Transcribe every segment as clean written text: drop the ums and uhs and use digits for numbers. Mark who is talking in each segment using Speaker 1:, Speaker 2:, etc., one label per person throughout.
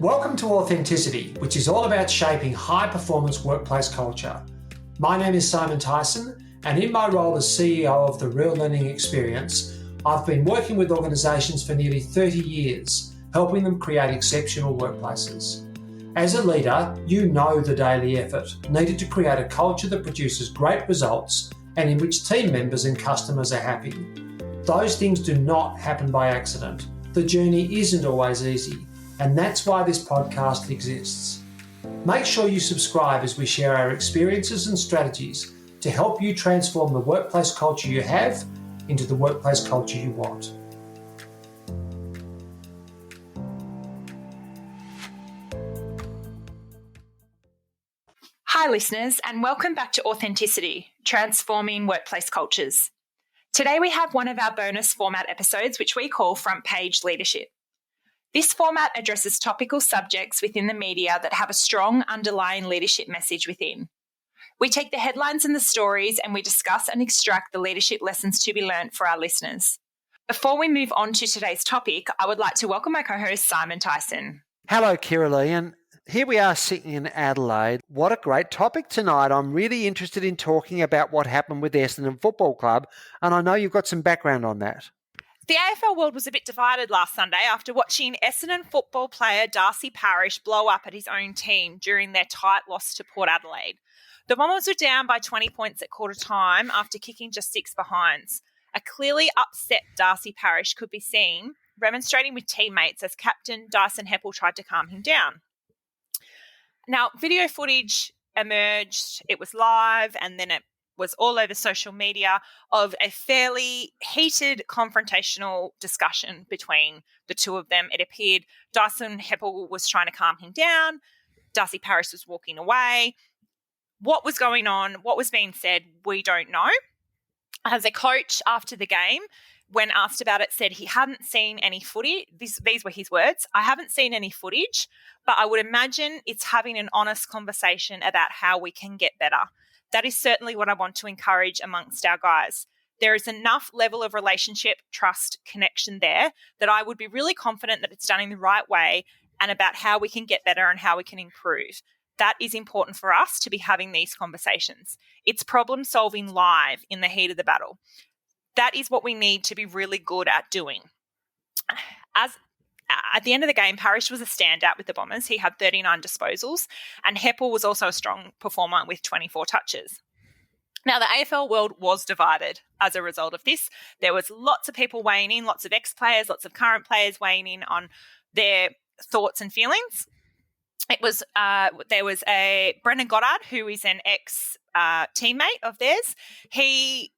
Speaker 1: Welcome to Authenticity, which is all about shaping high-performance workplace culture. My name is Simon Tyson, and in my role as CEO of the Real Learning Experience, I've been working with organisations for nearly 30 years, helping them create exceptional workplaces. As a leader, you know the daily effort needed to create a culture that produces great results and in which team members and customers are happy. Those things do not happen by accident. The journey isn't always easy, and that's why this podcast exists. Make sure you subscribe as we share our experiences and strategies to help you transform the workplace culture you have into the workplace culture you want.
Speaker 2: Hi listeners, and welcome back to Authenticity, Transforming Workplace Cultures. Today we have one of our bonus format episodes which we call Front Page Leadership. This format addresses topical subjects within the media that have a strong underlying leadership message within. We take the headlines and the stories and we discuss and extract the leadership lessons to be learnt for our listeners. Before we move on to today's topic, I would like to welcome my co-host Simon Tyson.
Speaker 3: Hello, Kiralee, and here we are sitting in Adelaide. What a great topic tonight. I'm really interested in talking about what happened with the Essendon Football Club, and I know you've got some background on that.
Speaker 2: The AFL world was a bit divided last Sunday after watching Essendon football player Darcy Parish blow up at his own team during their tight loss to Port Adelaide. The Bombers were down by 20 points at quarter time after kicking just 6 behinds. A clearly upset Darcy Parish could be seen remonstrating with teammates as captain Dyson Heppell tried to calm him down. Now, video footage emerged, it was live, and then it was all over social media of a fairly heated confrontational discussion between the two of them. It appeared Dyson Heppell was trying to calm him down, Darcy Parish was walking away. What was going on, what was being said, we don't know. As a coach after the game, when asked about it, said he hadn't seen any footage. These were his words. I haven't seen any footage, but I would imagine it's having an honest conversation about how we can get better. That is certainly what I want to encourage amongst our guys. There is enough level of relationship, trust, connection there that I would be really confident that it's done in the right way and about how we can get better and how we can improve. That is important for us to be having these conversations. It's problem solving live in the heat of the battle. That is what we need to be really good at doing. At the end of the game, Parish was a standout with the Bombers. He had 39 disposals, and Heppell was also a strong performer with 24 touches. Now, the AFL world was divided as a result of this. There was lots of people weighing in, lots of ex-players, lots of current players weighing in on their thoughts and feelings. There was a Brendan Goddard, who is an ex-teammate of theirs. He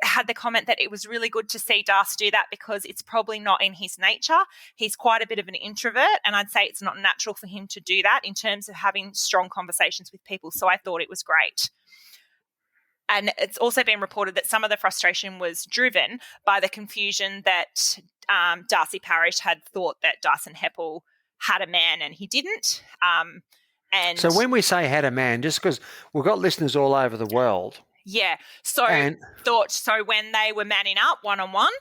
Speaker 2: had the comment that it was really good to see Darcy do that because it's probably not in his nature. He's quite a bit of an introvert, and I'd say it's not natural for him to do that in terms of having strong conversations with people. So I thought it was great. And it's also been reported that some of the frustration was driven by the confusion that Darcy Parish had thought that Dyson Heppell had a man and he didn't.
Speaker 3: So when we say had a man, just because we've got listeners all over the world.
Speaker 2: Yeah. So when they were manning up one-on-one,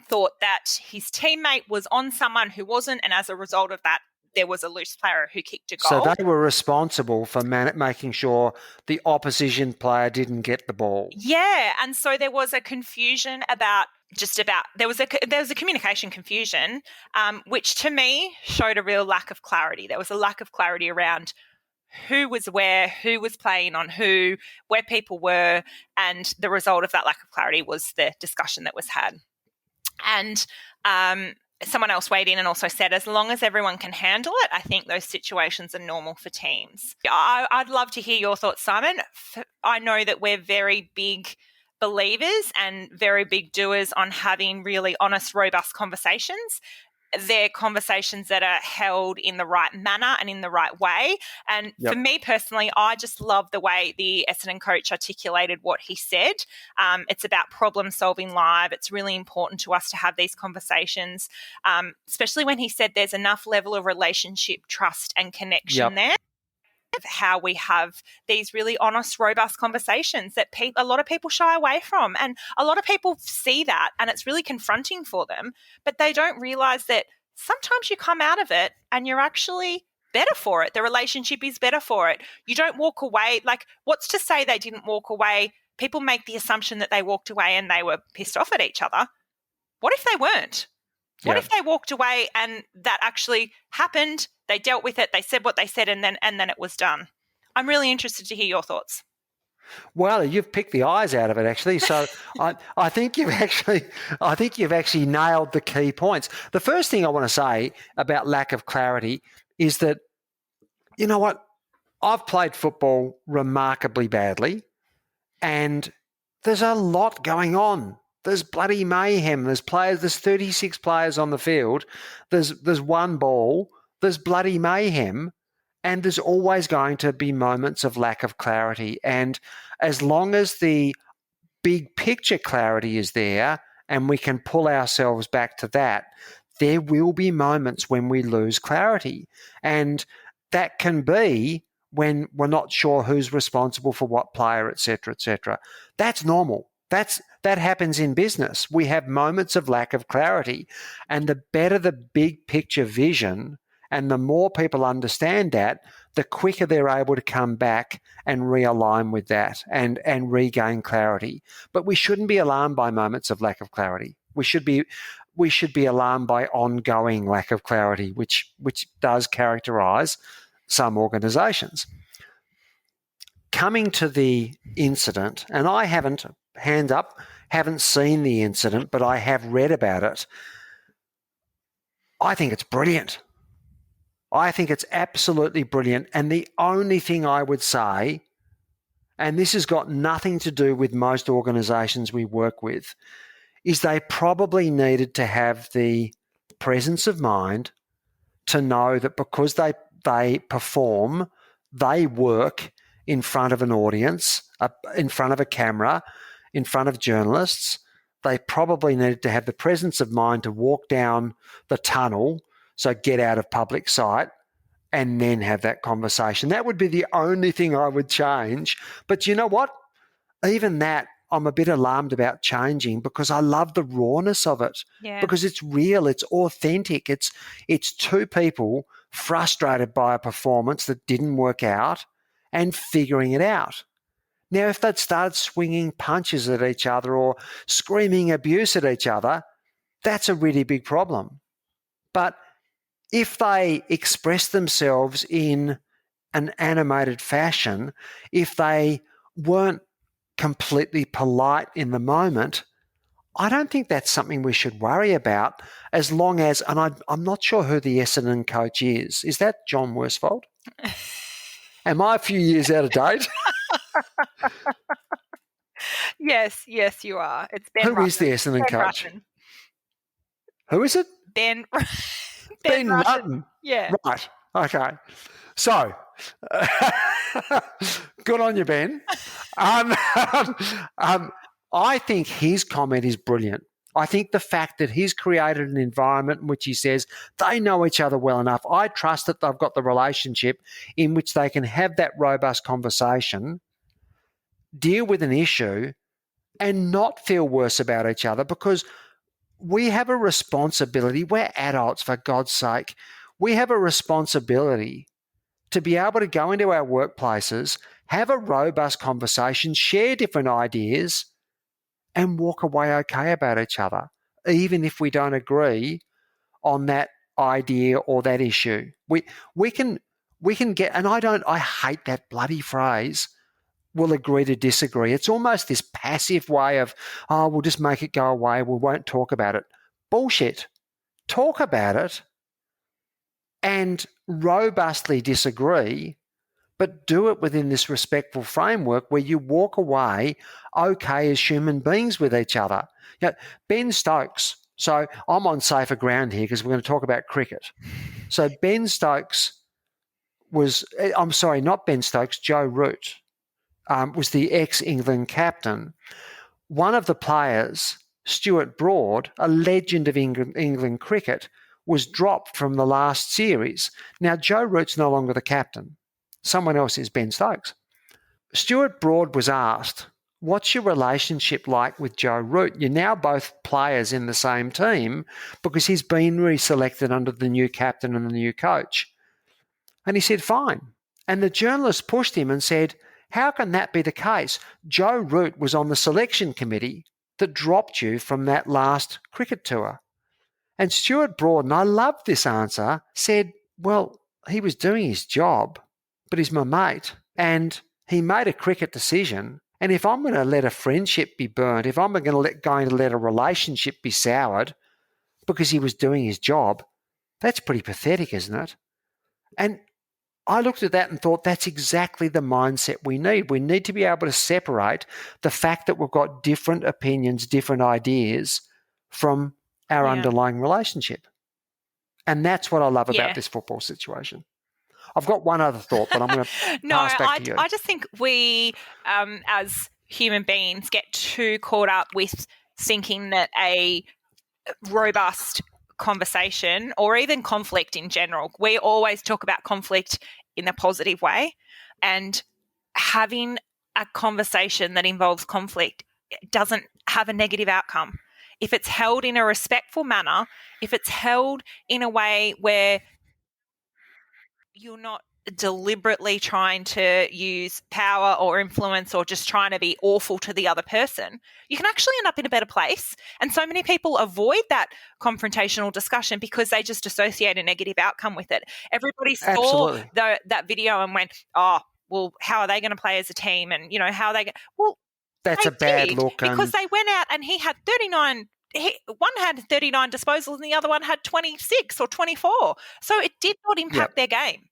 Speaker 2: thought that his teammate was on someone who wasn't, and as a result of that, there was a loose player who kicked a goal. So
Speaker 3: they were responsible for making sure the opposition player didn't get the ball.
Speaker 2: Yeah, and so there was a confusion there was a communication confusion, which to me showed a real lack of clarity. There was a lack of clarity around who was where, who was playing on who, where people were, and the result of that lack of clarity was the discussion that was had. And someone else weighed in and also said, as long as everyone can handle it, I think those situations are normal for teams. I'd love to hear your thoughts, Simon. I know that we're very big believers and very big doers on having really honest, robust conversations. They're conversations that are held in the right manner and in the right way. And For me personally, I just love the way the Essendon coach articulated what he said. It's about problem solving live. It's really important to us to have these conversations, especially when he said there's enough level of relationship, trust and connection there. Of how we have these really honest, robust conversations that a lot of people shy away from. And a lot of people see that and it's really confronting for them, but they don't realise that sometimes you come out of it and you're actually better for it. The relationship is better for it. You don't walk away. Like, what's to say they didn't walk away? People make the assumption that they walked away and they were pissed off at each other. What if they weren't? What if they walked away and that actually happened? They dealt with it. They said what they said, and then it was done. I'm really interested to hear your thoughts.
Speaker 3: Well, you've picked the eyes out of it, actually. So I think you've actually nailed the key points. The first thing I want to say about lack of clarity is that, you know what, I've played football remarkably badly, and there's a lot going on. There's bloody mayhem. There's 36 players on the field. There's one ball. There's bloody mayhem. And there's always going to be moments of lack of clarity. And as long as the big picture clarity is there and we can pull ourselves back to that, there will be moments when we lose clarity. And that can be when we're not sure who's responsible for what player, et cetera, et cetera. That's normal. That happens in business. We have moments of lack of clarity. And the better the big picture vision and the more people understand that, the quicker they're able to come back and realign with that and regain clarity. But we shouldn't be alarmed by moments of lack of clarity. We should be alarmed by ongoing lack of clarity, which does characterise some organisations. Coming to the incident, and I haven't seen the incident, but I have read about it. I think it's brilliant. I think it's absolutely brilliant. And the only thing I would say, and this has got nothing to do with most organisations we work with, is they probably needed to have the presence of mind to know that because they perform, they work in front of an audience, in front of a camera, in front of journalists, they probably needed to have the presence of mind to walk down the tunnel, so get out of public sight, and then have that conversation. That would be the only thing I would change. But you know what? Even that, I'm a bit alarmed about changing because I love the rawness of it.
Speaker 2: Yeah.
Speaker 3: Because it's real, it's authentic. It's two people frustrated by a performance that didn't work out and figuring it out. Now, if they'd started swinging punches at each other or screaming abuse at each other, that's a really big problem. But if they express themselves in an animated fashion, if they weren't completely polite in the moment, I don't think that's something we should worry about as long as, and I'm not sure who the Essendon coach is. Is that John Worsfold? Am I a few years out of date?
Speaker 2: Yes, you are. It's Ben
Speaker 3: Who
Speaker 2: Rutten.
Speaker 3: is the Essendon coach?
Speaker 2: Rutten.
Speaker 3: Who is it?
Speaker 2: Ben
Speaker 3: Rutten.
Speaker 2: Yeah.
Speaker 3: Right. Okay. So, good on you, Ben. I think his comment is brilliant. I think the fact that he's created an environment in which he says they know each other well enough. I trust that they've got the relationship in which they can have that robust conversation, deal with an issue, and not feel worse about each other, because we have a responsibility. We're adults, for God's sake. We have a responsibility to be able to go into our workplaces, have a robust conversation, share different ideas, and walk away okay about each other, even if we don't agree on that idea or that issue. We can get, and I hate that bloody phrase, we'll agree to disagree. It's almost this passive way of, we'll just make it go away, we won't talk about it. Bullshit. Talk about it and robustly disagree, but do it within this respectful framework where you walk away okay as human beings with each other. You know, Ben Stokes, so I'm on safer ground here because we're going to talk about cricket. So Ben Stokes not Ben Stokes, Joe Root was the ex-England captain. One of the players, Stuart Broad, a legend of England cricket, was dropped from the last series. Now, Joe Root's no longer the captain. Someone else is Ben Stokes. Stuart Broad was asked, what's your relationship like with Joe Root? You're now both players in the same team because he's been reselected under the new captain and the new coach. And he said, fine. And the journalist pushed him and said, how can that be the case? Joe Root was on the selection committee that dropped you from that last cricket tour. And Stuart Broad, and I loved this answer, said, well, he was doing his job, but he's my mate. And he made a cricket decision. And if I'm going to let a friendship be burnt, if I'm going to let a relationship be soured because he was doing his job, that's pretty pathetic, isn't it? And I looked at that and thought that's exactly the mindset we need. We need to be able to separate the fact that we've got different opinions, different ideas from our underlying relationship. And that's what I love about this football situation. I've got one other thought, but I'm going to pass back to you.
Speaker 2: I just think we, as human beings, get too caught up with thinking that a robust conversation or even conflict in general, we always talk about conflict in a positive way, and having a conversation that involves conflict doesn't have a negative outcome. If it's held in a respectful manner, if it's held in a way where you're not deliberately trying to use power or influence or just trying to be awful to the other person, you can actually end up in a better place. And so many people avoid that confrontational discussion because they just associate a negative outcome with it. Everybody saw that video and went, oh, well, how are they going to play as a team? And, how are they going to... Well,
Speaker 3: that's a bad look.
Speaker 2: Because they went out and he had 39... one had 39 disposals and the other one had 26 or 24. So it did not impact their game.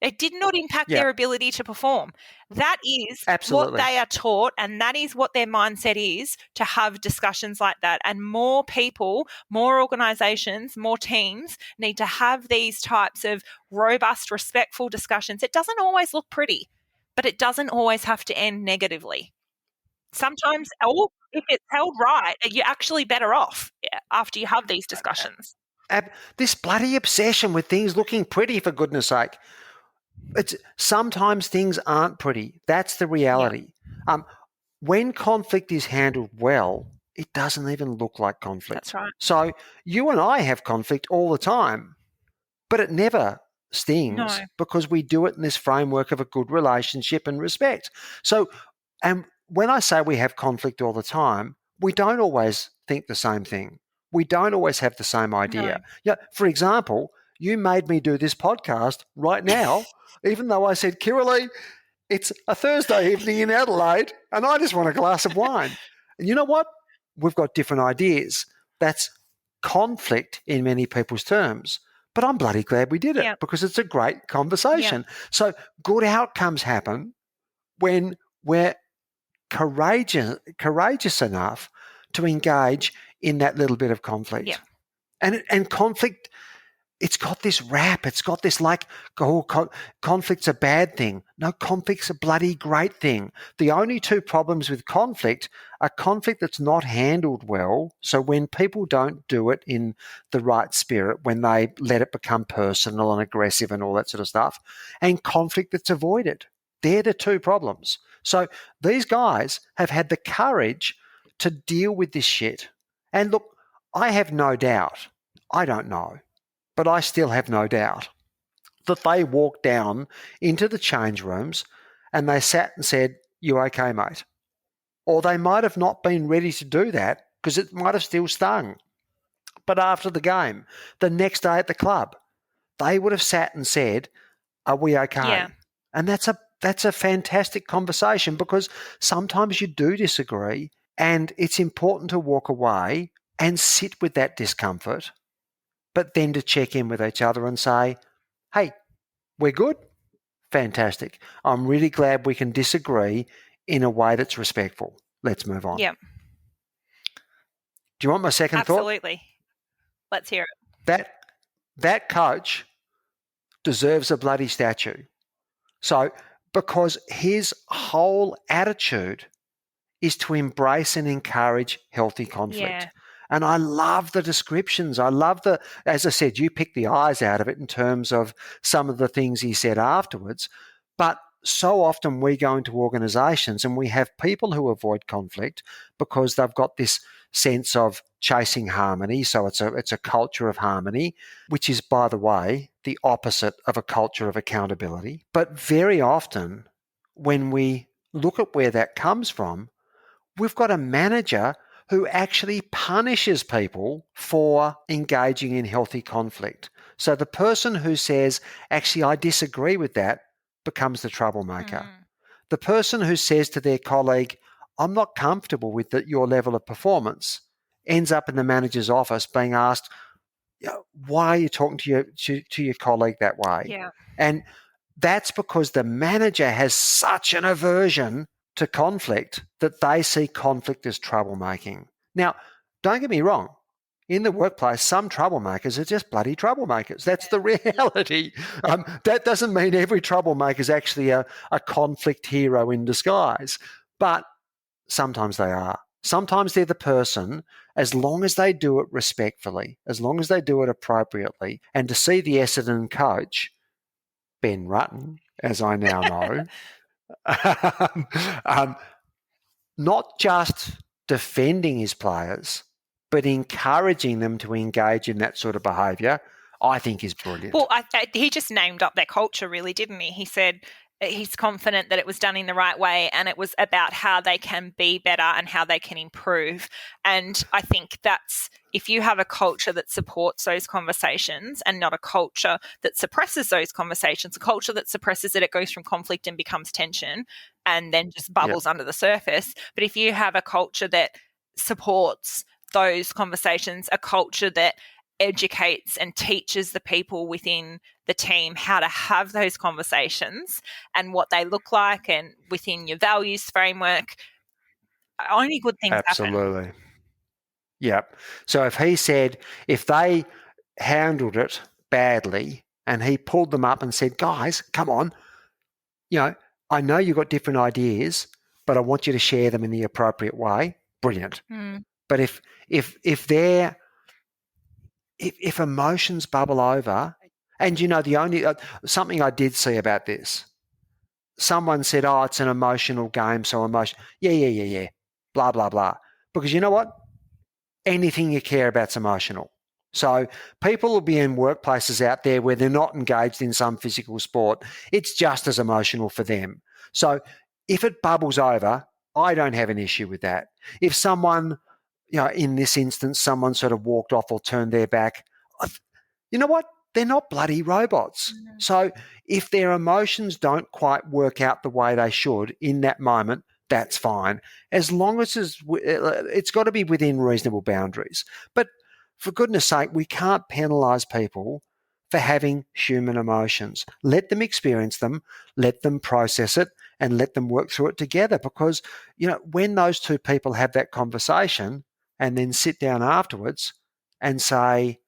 Speaker 2: It did not impact their ability to perform. That is what they are taught, and that is what their mindset is, to have discussions like that. And more people, more organisations, more teams need to have these types of robust, respectful discussions. It doesn't always look pretty, but it doesn't always have to end negatively. Sometimes, if it's held right, you're actually better off after you have these discussions.
Speaker 3: This bloody obsession with things looking pretty, for goodness sake. Sometimes things aren't pretty. That's the reality. Yeah. When conflict is handled well, it doesn't even look like conflict.
Speaker 2: That's right.
Speaker 3: So you and I have conflict all the time, but it never stings because we do it in this framework of a good relationship and respect. So, and when I say we have conflict all the time, we don't always think the same thing. We don't always have the same idea. Yeah. For example, you made me do this podcast right now, even though I said, Kiralee, it's a Thursday evening in Adelaide and I just want a glass of wine. And you know what? We've got different ideas. That's conflict in many people's terms. But I'm bloody glad we did it because it's a great conversation. So good outcomes happen when we're courageous enough to engage in that little bit of conflict.
Speaker 2: Yeah.
Speaker 3: And conflict, it's got this rap. It's got this conflict's a bad thing. No, conflict's a bloody great thing. The only two problems with conflict are conflict that's not handled well. So when people don't do it in the right spirit, when they let it become personal and aggressive and all that sort of stuff, and conflict that's avoided. They're the two problems. So these guys have had the courage to deal with this shit. And look, I have no doubt, I don't know, but I still have no doubt that they walked down into the change rooms and they sat and said, you okay, mate? Or they might have not been ready to do that because it might have still stung. But after the game, the next day at the club, they would have sat and said, are we okay?
Speaker 2: Yeah.
Speaker 3: And that's a fantastic conversation because sometimes you do disagree and it's important to walk away and sit with that discomfort, but then to check in with each other and say, hey, we're good? Fantastic. I'm really glad we can disagree in a way that's respectful. Let's move on.
Speaker 2: Yeah.
Speaker 3: Do you want my second thought?
Speaker 2: Absolutely. Let's hear it.
Speaker 3: That coach deserves a bloody statue. So, because his whole attitude is to embrace and encourage healthy conflict.
Speaker 2: Yeah.
Speaker 3: And I love the descriptions. I love as I said, you picked the eyes out of it in terms of some of the things he said afterwards. But so often we go into organisations and we have people who avoid conflict because they've got this sense of chasing harmony. So it's a culture of harmony, which is, by the way, the opposite of a culture of accountability. But very often when we look at where that comes from, we've got a manager who actually punishes people for engaging in healthy conflict. So the person who says, actually, I disagree with that, becomes the troublemaker. The person who says to their colleague, I'm not comfortable with your level of performance, ends up in the manager's office being asked, why are you talking to your colleague that way?
Speaker 2: Yeah.
Speaker 3: And that's because the manager has such an aversion to conflict that they see conflict as troublemaking. Now, don't get me wrong. In the workplace, some troublemakers are just bloody troublemakers. That's the reality. That doesn't mean every troublemaker is actually a conflict hero in disguise, but sometimes they are. Sometimes they're the person, as long as they do it respectfully, as long as they do it appropriately. And to see the Essendon coach, Ben Rutten, as I now know, not just defending his players, but encouraging them to engage in that sort of behaviour, I think is brilliant.
Speaker 2: Well, he just named up their culture, really, didn't he? He said he's confident that it was done in the right way and it was about how they can be better and how they can improve. And I think that's, if you have a culture that supports those conversations and not a culture that suppresses those conversations, a culture that suppresses it goes from conflict and becomes tension and then just bubbles under the surface. But if you have a culture that supports those conversations, a culture that educates and teaches the people within the team how to have those conversations and what they look like and within your values framework, only good things happen.
Speaker 3: Absolutely. Yep. So if they handled it badly and he pulled them up and said, guys, come on, I know you've got different ideas, but I want you to share them in the appropriate way. Brilliant. But if emotions bubble over, and the only something I did see about this, someone said, "Oh, it's an emotional game, so emotion." Yeah. Blah blah blah. Because you know what? Anything you care about's emotional. So people will be in workplaces out there where they're not engaged in some physical sport. It's just as emotional for them. So if it bubbles over, I don't have an issue with that. If someone, in this instance, someone sort of walked off or turned their back, you know what? They're not bloody robots. So if their emotions don't quite work out the way they should in that moment, that's fine. As long as it's got to be within reasonable boundaries. But for goodness sake, we can't penalise people for having human emotions. Let them experience them, let them process it, and let them work through it together. Because, when those two people have that conversation and then sit down afterwards and say,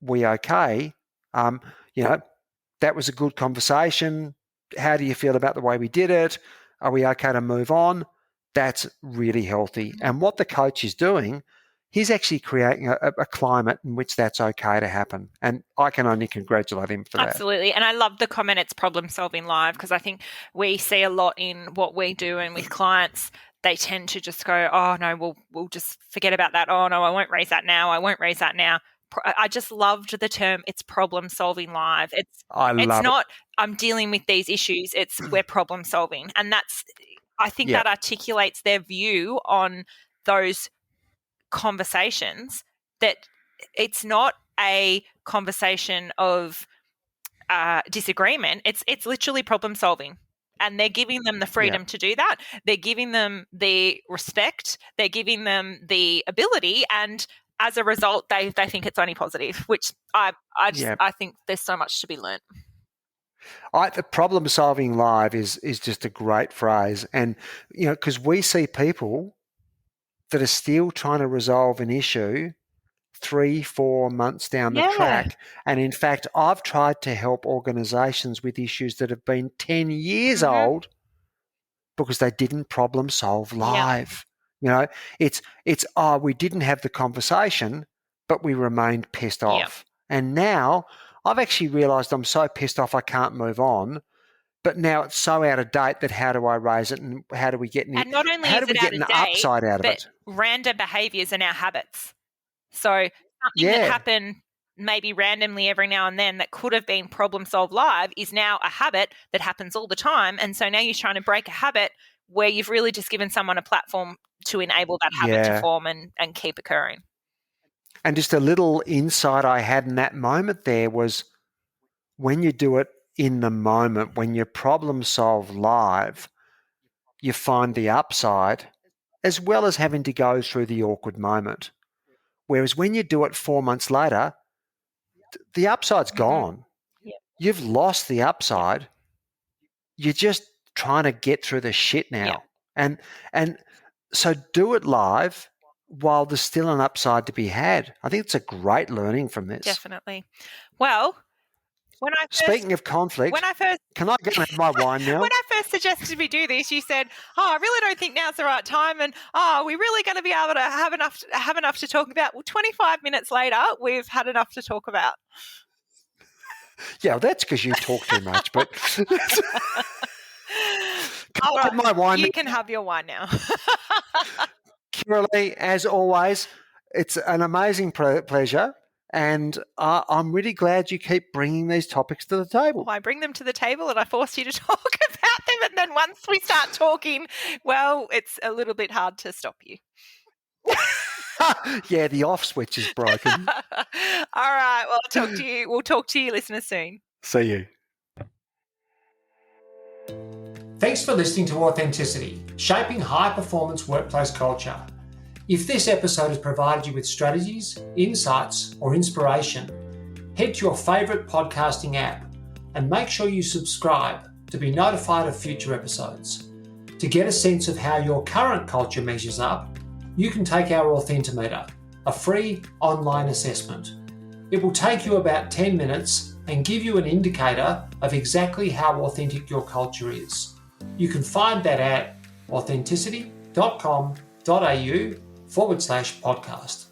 Speaker 3: we okay, that was a good conversation. How do you feel about the way we did it? Are we okay to move on? That's really healthy. And what the coach is doing, he's actually creating a climate in which that's okay to happen. And I can only congratulate him for that.
Speaker 2: Absolutely. And I love the comment, it's problem solving live, because I think we see a lot in what we do and with clients, they tend to just go, oh, no, we'll just forget about that. Oh, no, I won't raise that now. I won't raise that now. I just loved the term, it's problem solving live. It's not, I'm dealing with these issues, it's we're problem solving. And I think that articulates their view on those conversations, that it's not a conversation of disagreement. It's literally problem solving. And they're giving them the freedom to do that. They're giving them the respect. They're giving them the ability. And as a result, they think it's only positive, which I think there's so much to be learnt.
Speaker 3: The problem solving live is just a great phrase. And, because we see people that are still trying to resolve an issue 3-4 months down the track. And in fact, I've tried to help organisations with issues that have been 10 years old because they didn't problem solve live. It's we didn't have the conversation, but we remained pissed off. And now I've actually realised I'm so pissed off I can't move on. but now it's so out of date that how do I raise it and how do we get
Speaker 2: And not only
Speaker 3: how
Speaker 2: is
Speaker 3: do we
Speaker 2: it
Speaker 3: get
Speaker 2: out
Speaker 3: an
Speaker 2: of date,
Speaker 3: upside out of
Speaker 2: but
Speaker 3: it?
Speaker 2: random behaviours are now habits. So something that happened maybe randomly every now and then that could have been problem solved live is now a habit that happens all the time. And so now you're trying to break a habit where you've really just given someone a platform to enable that habit to form and keep occurring.
Speaker 3: And just a little insight I had in that moment there was when you do it in the moment, when you problem solve live, you find the upside as well as having to go through the awkward moment. Whereas when you do it 4 months later, the upside's gone.
Speaker 2: Yeah.
Speaker 3: You've lost the upside. You're just trying to get through the shit now. And so do it live while there's still an upside to be had. I think it's a great learning from this.
Speaker 2: Definitely. Well,
Speaker 3: speaking of conflict, can I go and have my wine now?
Speaker 2: When I first suggested we do this, you said, I really don't think now's the right time, and we're really going to be able to have enough to talk about. Well, 25 minutes later, we've had enough to talk about.
Speaker 3: Yeah, well, that's because you talk too much. But can I have my wine?
Speaker 2: You can have your wine now.
Speaker 3: Kiralee, as always, it's an amazing pleasure. And I'm really glad you keep bringing these topics to the table.
Speaker 2: Well, I bring them to the table and I force you to talk about them. And then once we start talking, well, it's a little bit hard to stop you.
Speaker 3: Yeah, the off switch is broken.
Speaker 2: All right. Well, we'll talk to you listeners soon.
Speaker 3: See you.
Speaker 1: Thanks for listening to Authenticity, Shaping High Performance Workplace Culture. If this episode has provided you with strategies, insights, or inspiration, head to your favourite podcasting app and make sure you subscribe to be notified of future episodes. To get a sense of how your current culture measures up, you can take our Authentimeter, a free online assessment. It will take you about 10 minutes and give you an indicator of exactly how authentic your culture is. You can find that at authenticity.com.au/podcast.